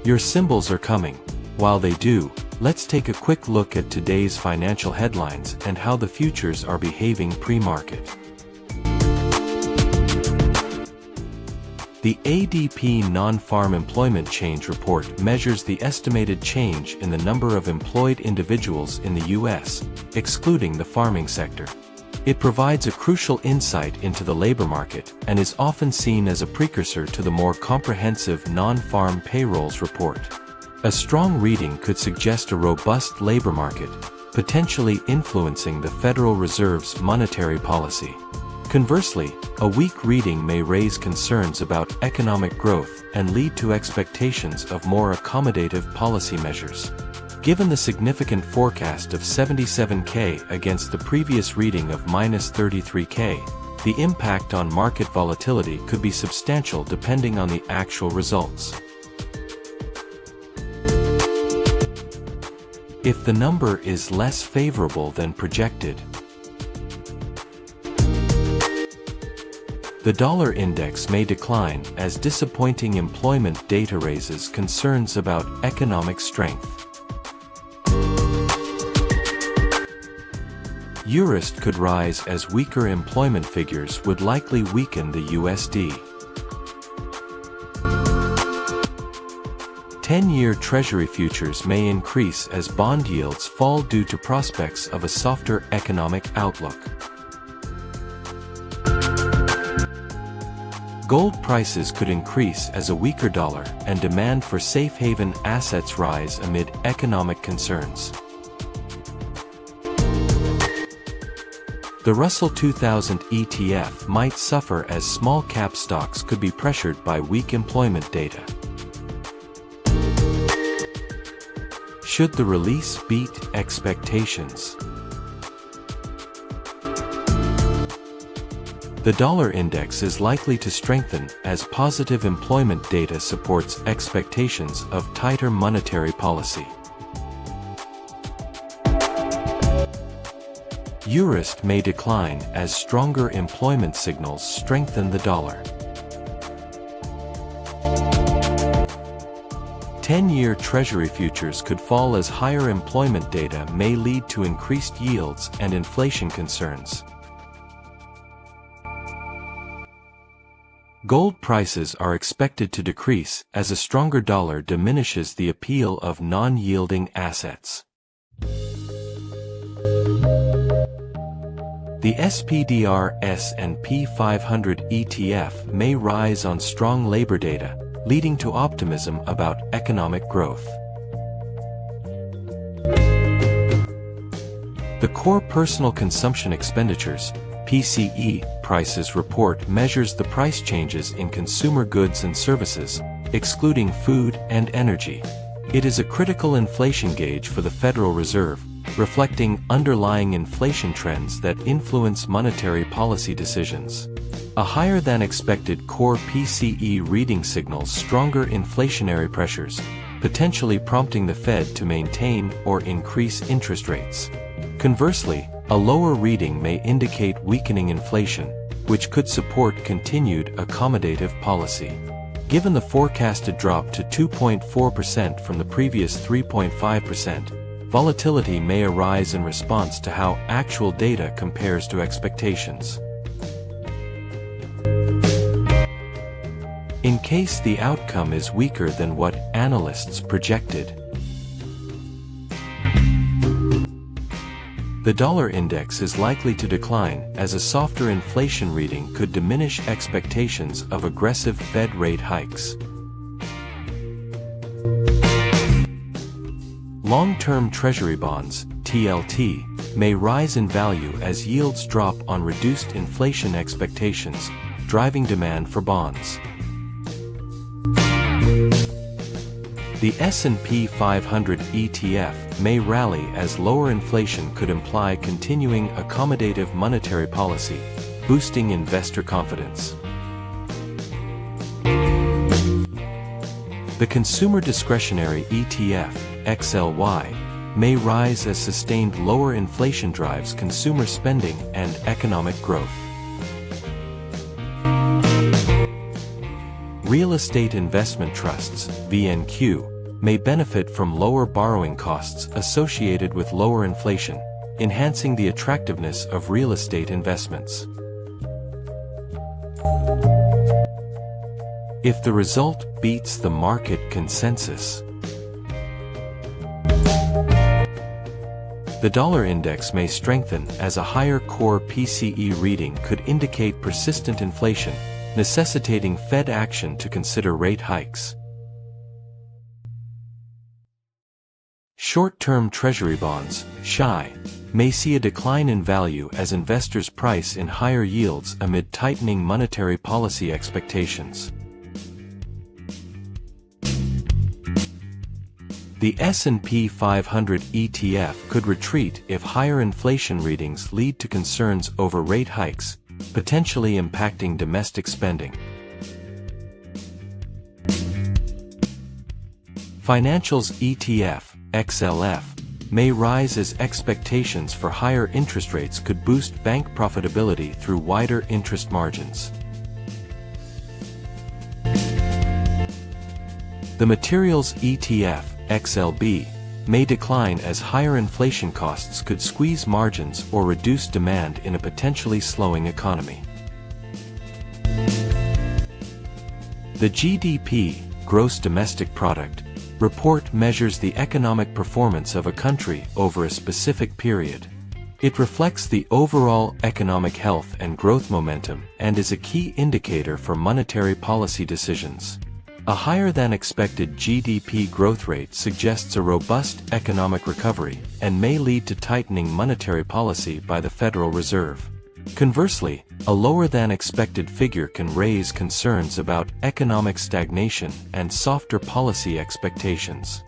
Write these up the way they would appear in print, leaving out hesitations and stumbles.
Your symbols are coming. While they do, let's take a quick look at today's financial headlines and how the futures are behaving pre-market. The ADP Non-Farm Employment Change Report measures the estimated change in the number of employed individuals in the U.S., excluding the farming sector. It provides a crucial insight into the labor market and is often seen as a precursor to the more comprehensive non-farm payrolls report. A strong reading could suggest a robust labor market, potentially influencing the Federal Reserve's monetary policy. Conversely, a weak reading may raise concerns about economic growth and lead to expectations of more accommodative policy measures. Given the significant forecast of 77K against the previous reading of -33K, the impact on market volatility could be substantial depending on the actual results. If the number is less favorable than projected, the dollar index may decline as disappointing employment data raises concerns about economic strength. Eurist could rise as weaker employment figures would likely weaken the USD. 10-year Treasury futures may increase as bond yields fall due to prospects of a softer economic outlook. Gold prices could increase as a weaker dollar and demand for safe haven assets rise amid economic concerns. The Russell 2000 ETF might suffer as small-cap stocks could be pressured by weak employment data. Should the release beat expectations? The dollar index is likely to strengthen as positive employment data supports expectations of tighter monetary policy. Eurist may decline as stronger employment signals strengthen the dollar. 10-year Treasury futures could fall as higher employment data may lead to increased yields and inflation concerns. Gold prices are expected to decrease as a stronger dollar diminishes the appeal of non-yielding assets. The SPDR S&P 500 ETF may rise on strong labor data, leading to optimism about economic growth. The Core Personal Consumption Expenditures (PCE) prices report measures the price changes in consumer goods and services, excluding food and energy. It is a critical inflation gauge for the Federal Reserve, reflecting underlying inflation trends that influence monetary policy decisions. A higher-than-expected core PCE reading signals stronger inflationary pressures, potentially prompting the Fed to maintain or increase interest rates. Conversely, a lower reading may indicate weakening inflation, which could support continued accommodative policy. Given the forecasted drop to 2.4% from the previous 3.5%, volatility may arise in response to how actual data compares to expectations. In case the outcome is weaker than what analysts projected, the dollar index is likely to decline as a softer inflation reading could diminish expectations of aggressive Fed rate hikes. Long-term Treasury bonds, TLT, may rise in value as yields drop on reduced inflation expectations, driving demand for bonds. The S&P 500 ETF may rally as lower inflation could imply continuing accommodative monetary policy, boosting investor confidence. The Consumer Discretionary ETF, XLY, may rise as sustained lower inflation drives consumer spending and economic growth. Real Estate Investment Trusts, VNQ, may benefit from lower borrowing costs associated with lower inflation, enhancing the attractiveness of real estate investments. If the result beats the market consensus, the dollar index may strengthen, as a higher core PCE reading could indicate persistent inflation, necessitating Fed action to consider rate hikes. Short-term Treasury bonds, SHI, may see a decline in value as investors price in higher yields amid tightening monetary policy expectations. The S&P 500 ETF could retreat if higher inflation readings lead to concerns over rate hikes, potentially impacting domestic spending. Financials ETF, XLF, may rise as expectations for higher interest rates could boost bank profitability through wider interest margins. The Materials ETF, XLB, may decline as higher inflation costs could squeeze margins or reduce demand in a potentially slowing economy. The GDP, Gross Domestic Product, report measures the economic performance of a country over a specific period. It reflects the overall economic health and growth momentum and is a key indicator for monetary policy decisions. A higher-than-expected GDP growth rate suggests a robust economic recovery and may lead to tightening monetary policy by the Federal Reserve. Conversely, a lower-than-expected figure can raise concerns about economic stagnation and softer policy expectations.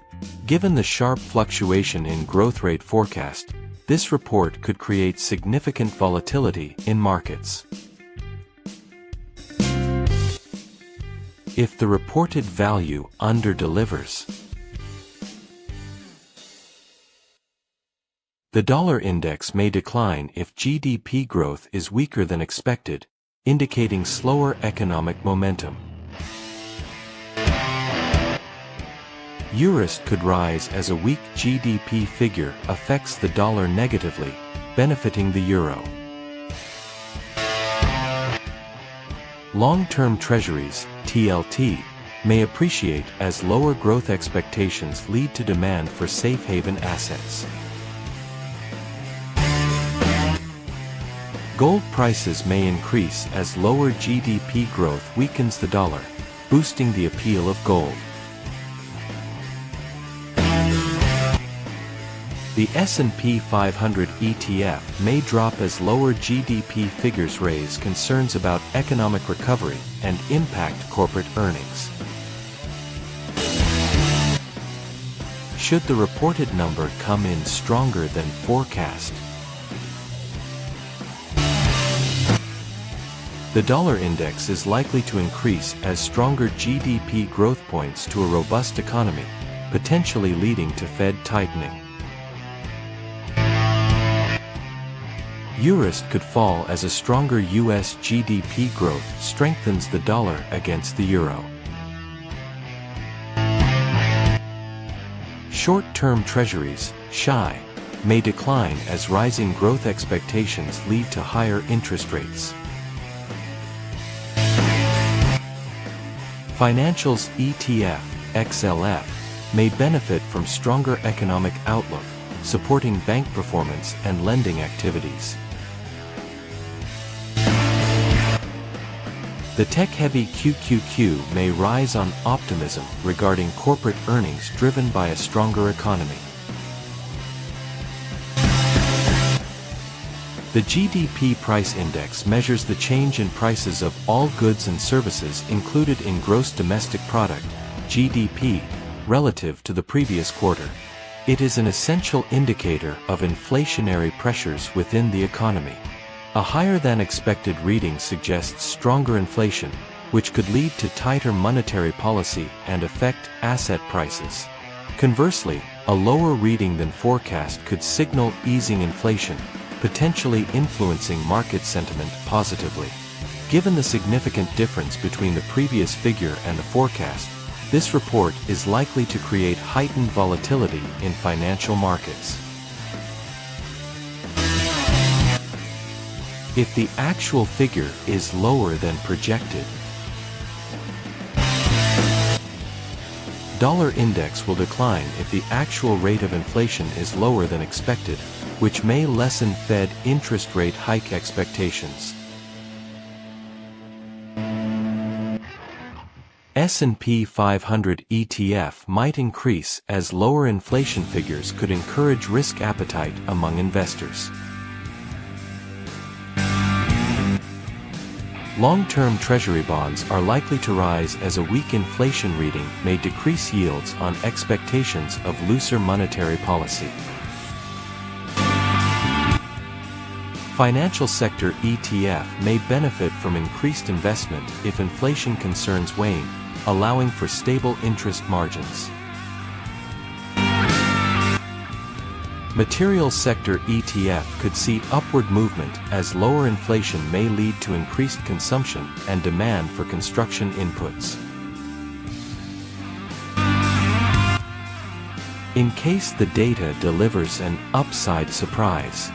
Given the sharp fluctuation in growth rate forecast, this report could create significant volatility in markets. If the reported value under-delivers, the dollar index may decline if GDP growth is weaker than expected, indicating slower economic momentum. Eurist could rise as a weak GDP figure affects the dollar negatively, benefiting the euro. Long-term treasuries, TLT, may appreciate as lower growth expectations lead to demand for safe haven assets. Gold prices may increase as lower GDP growth weakens the dollar, boosting the appeal of gold. The S&P 500 ETF may drop as lower GDP figures raise concerns about economic recovery and impact corporate earnings. Should the reported number come in stronger than forecast, the dollar index is likely to increase as stronger GDP growth points to a robust economy, potentially leading to Fed tightening. Eurist could fall as a stronger US GDP growth strengthens the dollar against the euro. Short-term treasuries, SHI, may decline as rising growth expectations lead to higher interest rates. Financials ETF, XLF, may benefit from stronger economic outlook, supporting bank performance and lending activities. The tech-heavy QQQ may rise on optimism regarding corporate earnings driven by a stronger economy. The GDP Price Index measures the change in prices of all goods and services included in Gross Domestic Product, GDP, relative to the previous quarter. It is an essential indicator of inflationary pressures within the economy. A higher-than-expected reading suggests stronger inflation, which could lead to tighter monetary policy and affect asset prices. Conversely, a lower reading than forecast could signal easing inflation, potentially influencing market sentiment positively. Given the significant difference between the previous figure and the forecast, This report is likely to create heightened volatility in financial markets. If the actual figure is lower than projected, dollar index will decline if the actual rate of inflation is lower than expected, which may lessen Fed interest rate hike expectations. S&P 500 ETF might increase as lower inflation figures could encourage risk appetite among investors. Long-term Treasury bonds are likely to rise as a weak inflation reading may decrease yields on expectations of looser monetary policy. Financial sector ETF may benefit from increased investment if inflation concerns wane, allowing for stable interest margins. Materials sector ETF could see upward movement as lower inflation may lead to increased consumption and demand for construction inputs. In case the data delivers an upside surprise,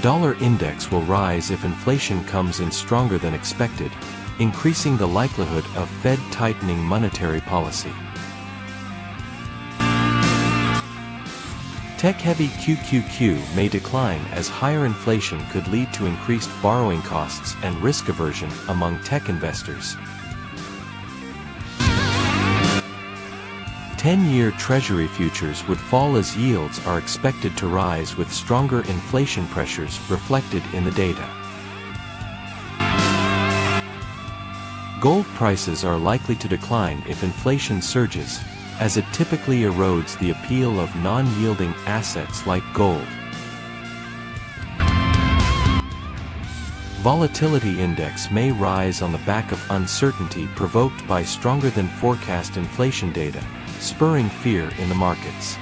dollar index will rise if inflation comes in stronger than expected, increasing the likelihood of Fed tightening monetary policy. Tech-heavy QQQ may decline as higher inflation could lead to increased borrowing costs and risk aversion among tech investors. 10-year Treasury futures would fall as yields are expected to rise with stronger inflation pressures reflected in the data. Gold prices are likely to decline if inflation surges, as it typically erodes the appeal of non-yielding assets like gold. Volatility index may rise on the back of uncertainty provoked by stronger than forecast inflation data, spurring fear in the markets.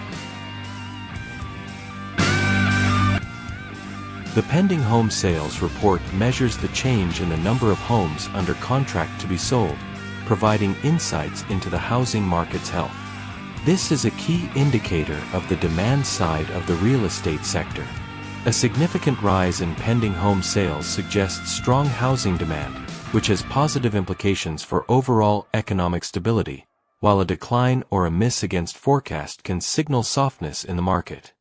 The pending home sales report measures the change in the number of homes under contract to be sold, providing insights into the housing market's health. This is a key indicator of the demand side of the real estate sector. A significant rise in pending home sales suggests strong housing demand, which has positive implications for overall economic stability, while a decline or a miss against forecast can signal softness in the market.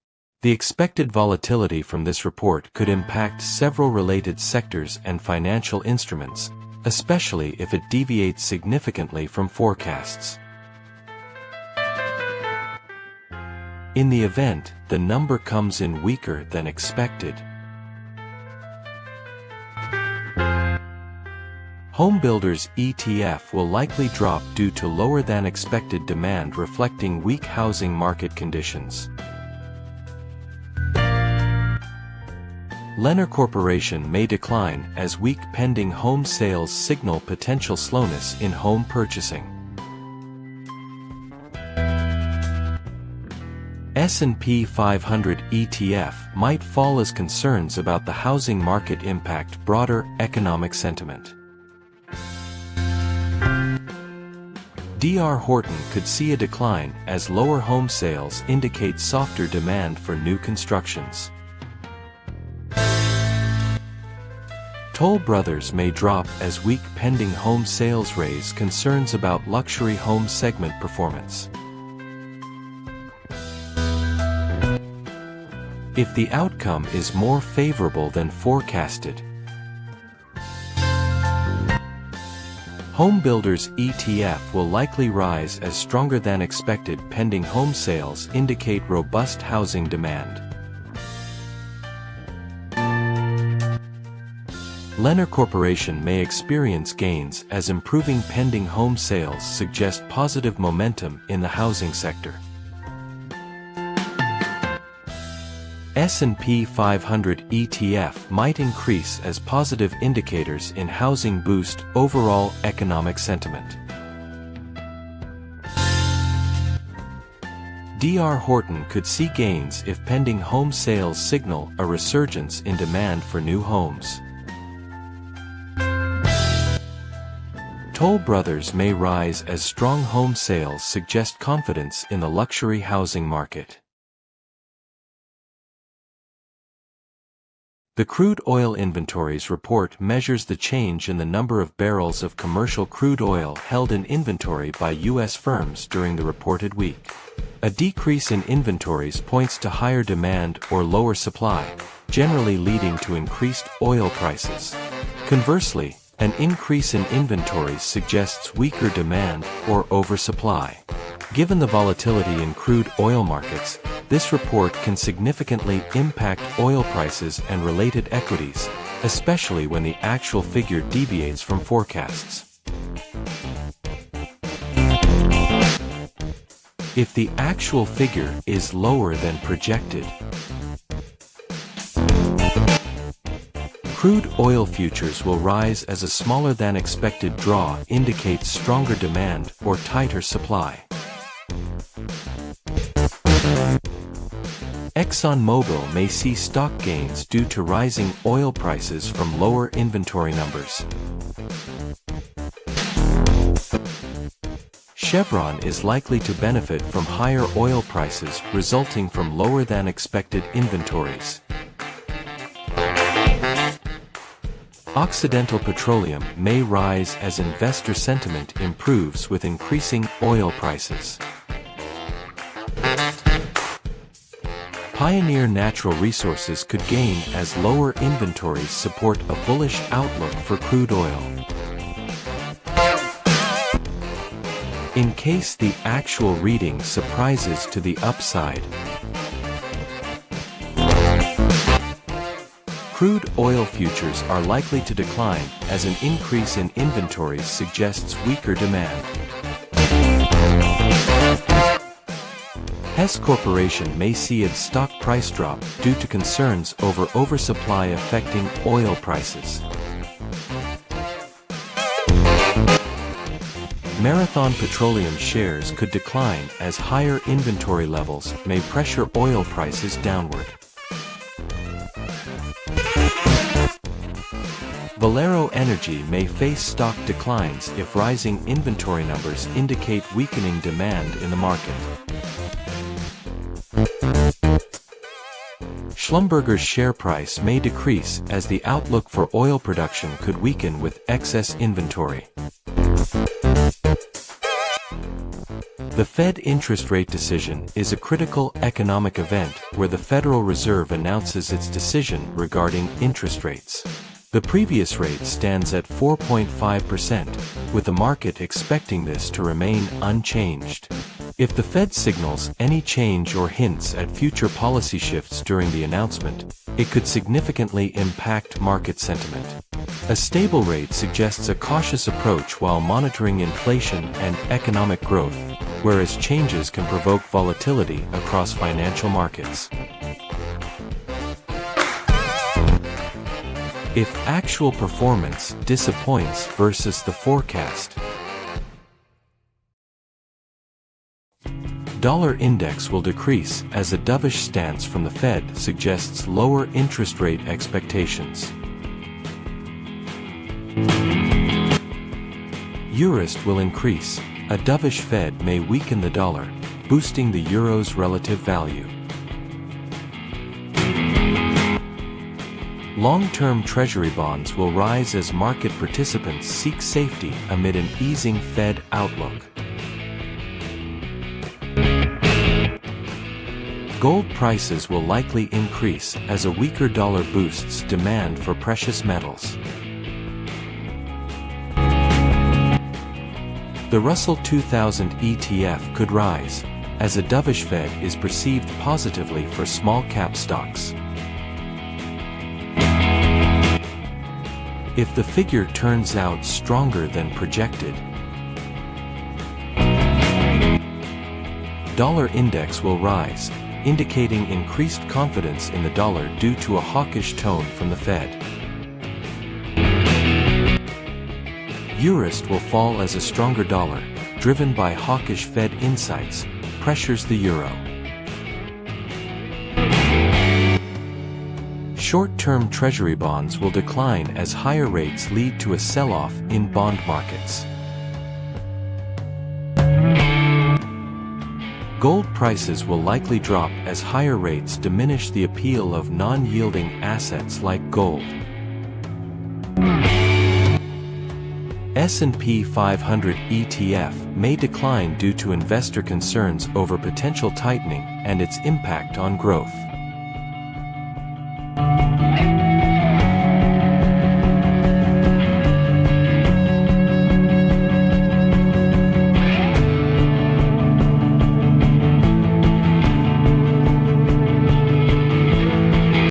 The expected volatility from this report could impact several related sectors and financial instruments, especially if it deviates significantly from forecasts. In the event the number comes in weaker than expected, Homebuilders ETF will likely drop due to lower than expected demand reflecting weak housing market conditions. Lennar Corporation may decline as weak pending home sales signal potential slowness in home purchasing. S&P 500 ETF might fall as concerns about the housing market impact broader economic sentiment. D.R. Horton could see a decline as lower home sales indicate softer demand for new constructions. Toll Brothers may drop as weak pending home sales raise concerns about luxury home segment performance. If the outcome is more favorable than forecasted, Homebuilders ETF will likely rise as stronger than expected pending home sales indicate robust housing demand. Lennar Corporation may experience gains as improving pending home sales suggest positive momentum in the housing sector. S&P 500 ETF might increase as positive indicators in housing boost overall economic sentiment. D.R. Horton could see gains if pending home sales signal a resurgence in demand for new homes. Toll Brothers may rise as strong home sales suggest confidence in the luxury housing market. The crude oil inventories report measures the change in the number of barrels of commercial crude oil held in inventory by U.S. firms during the reported week. A decrease in inventories points to higher demand or lower supply, generally leading to increased oil prices. Conversely, an increase in inventories suggests weaker demand or oversupply. Given the volatility in crude oil markets, this report can significantly impact oil prices and related equities, especially when the actual figure deviates from forecasts. If the actual figure is lower than projected, crude oil futures will rise as a smaller than expected draw indicates stronger demand or tighter supply. ExxonMobil may see stock gains due to rising oil prices from lower inventory numbers. Chevron is likely to benefit from higher oil prices resulting from lower than expected inventories. Occidental Petroleum may rise as investor sentiment improves with increasing oil prices. Pioneer Natural Resources could gain as lower inventories support a bullish outlook for crude oil. In case the actual reading surprises to the upside, crude oil futures are likely to decline as an increase in inventories suggests weaker demand. Hess Corporation may see its stock price drop due to concerns over oversupply affecting oil prices. Marathon Petroleum shares could decline as higher inventory levels may pressure oil prices downward. Valero Energy may face stock declines if rising inventory numbers indicate weakening demand in the market. Schlumberger's share price may decrease as the outlook for oil production could weaken with excess inventory. The Fed interest rate decision is a critical economic event where the Federal Reserve announces its decision regarding interest rates. The previous rate stands at 4.5%, with the market expecting this to remain unchanged. If the Fed signals any change or hints at future policy shifts during the announcement, it could significantly impact market sentiment. A stable rate suggests a cautious approach while monitoring inflation and economic growth, whereas changes can provoke volatility across financial markets. If actual performance disappoints versus the forecast, dollar index will decrease as a dovish stance from the Fed suggests lower interest rate expectations. Eurist will increase. A dovish Fed may weaken the dollar, boosting the euro's relative value. Long-term Treasury bonds will rise as market participants seek safety amid an easing Fed outlook. Gold prices will likely increase as a weaker dollar boosts demand for precious metals. The Russell 2000 ETF could rise, as a dovish Fed is perceived positively for small-cap stocks. If the figure turns out stronger than projected, dollar index will rise, indicating increased confidence in the dollar due to a hawkish tone from the Fed. Eurist will fall as a stronger dollar, driven by hawkish Fed insights, pressures the euro. Short-term Treasury bonds will decline as higher rates lead to a sell-off in bond markets. Gold prices will likely drop as higher rates diminish the appeal of non-yielding assets like gold. S&P 500 ETF may decline due to investor concerns over potential tightening and its impact on growth.